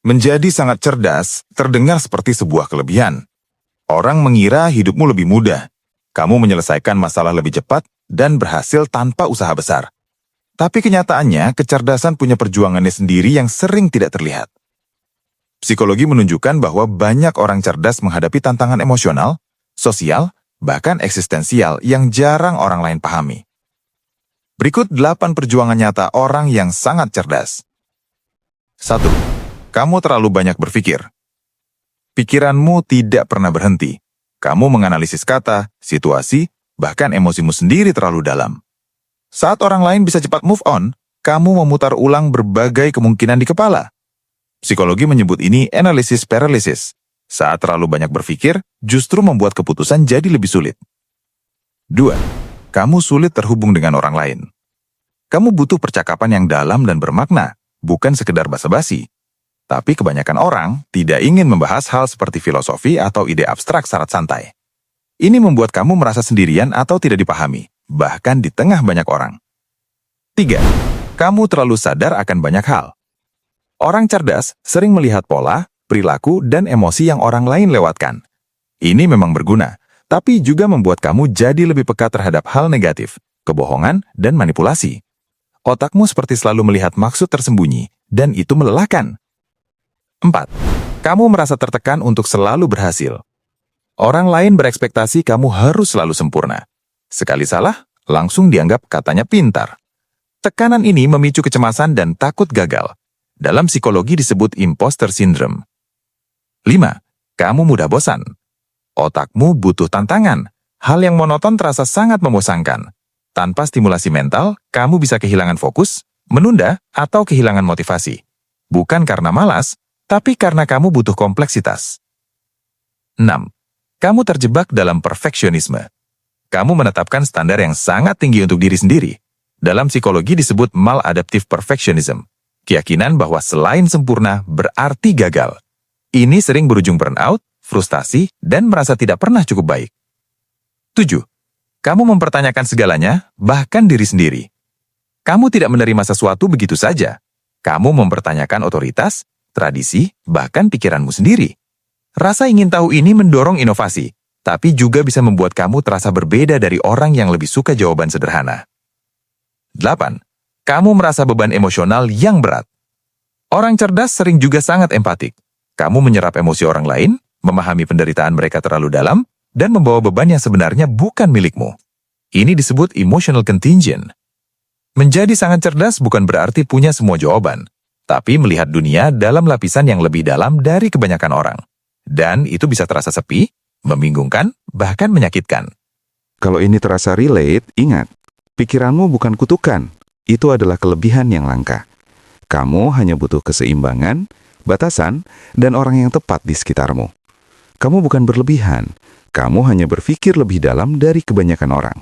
Menjadi sangat cerdas terdengar seperti sebuah kelebihan. Orang mengira hidupmu lebih mudah. Kamu menyelesaikan masalah lebih cepat dan berhasil tanpa usaha besar. Tapi kenyataannya, kecerdasan punya perjuangannya sendiri yang sering tidak terlihat. Psikologi menunjukkan bahwa banyak orang cerdas menghadapi tantangan emosional, sosial, bahkan eksistensial yang jarang orang lain pahami. Berikut 8 perjuangan nyata orang yang sangat cerdas. 1. Kamu terlalu banyak berpikir. Pikiranmu tidak pernah berhenti. Kamu menganalisis kata, situasi, bahkan emosimu sendiri terlalu dalam. Saat orang lain bisa cepat move on, kamu memutar ulang berbagai kemungkinan di kepala. Psikologi menyebut ini analysis paralysis. Saat terlalu banyak berpikir, justru membuat keputusan jadi lebih sulit. 2. Kamu sulit terhubung dengan orang lain. Kamu butuh percakapan yang dalam dan bermakna, bukan sekedar basa-basi. Tapi kebanyakan orang tidak ingin membahas hal seperti filosofi atau ide abstrak syarat santai. Ini membuat kamu merasa sendirian atau tidak dipahami, bahkan di tengah banyak orang. 3. Kamu terlalu sadar akan banyak hal. Orang cerdas sering melihat pola, perilaku, dan emosi yang orang lain lewatkan. Ini memang berguna, tapi juga membuat kamu jadi lebih peka terhadap hal negatif, kebohongan, dan manipulasi. Otakmu seperti selalu melihat maksud tersembunyi, dan itu melelahkan. 4. Kamu merasa tertekan untuk selalu berhasil. Orang lain berekspektasi kamu harus selalu sempurna. Sekali salah, langsung dianggap katanya pintar. Tekanan ini memicu kecemasan dan takut gagal. Dalam psikologi disebut imposter syndrome. 5. Kamu mudah bosan. Otakmu butuh tantangan. Hal yang monoton terasa sangat membosankan. Tanpa stimulasi mental, kamu bisa kehilangan fokus, menunda, atau kehilangan motivasi. Bukan karena malas, tapi karena kamu butuh kompleksitas. 6. Kamu terjebak dalam perfeksionisme. Kamu menetapkan standar yang sangat tinggi untuk diri sendiri. Dalam psikologi disebut maladaptive perfectionism. Keyakinan bahwa selain sempurna berarti gagal. Ini sering berujung burnout, frustasi, dan merasa tidak pernah cukup baik. 7. Kamu mempertanyakan segalanya, bahkan diri sendiri. Kamu tidak menerima sesuatu begitu saja. Kamu mempertanyakan otoritas, tradisi, bahkan pikiranmu sendiri. Rasa ingin tahu ini mendorong inovasi, tapi juga bisa membuat kamu terasa berbeda dari orang yang lebih suka jawaban sederhana. 8. Kamu merasa beban emosional yang berat. Orang cerdas sering juga sangat empatik. Kamu menyerap emosi orang lain, memahami penderitaan mereka terlalu dalam, dan membawa beban yang sebenarnya bukan milikmu. Ini disebut emotional contingent. Menjadi sangat cerdas bukan berarti punya semua jawaban, tapi melihat dunia dalam lapisan yang lebih dalam dari kebanyakan orang. Dan itu bisa terasa sepi, membingungkan, bahkan menyakitkan. Kalau ini terasa relate, ingat, pikiranmu bukan kutukan. Itu adalah kelebihan yang langka. Kamu hanya butuh keseimbangan, batasan, dan orang yang tepat di sekitarmu. Kamu bukan berlebihan, kamu hanya berpikir lebih dalam dari kebanyakan orang.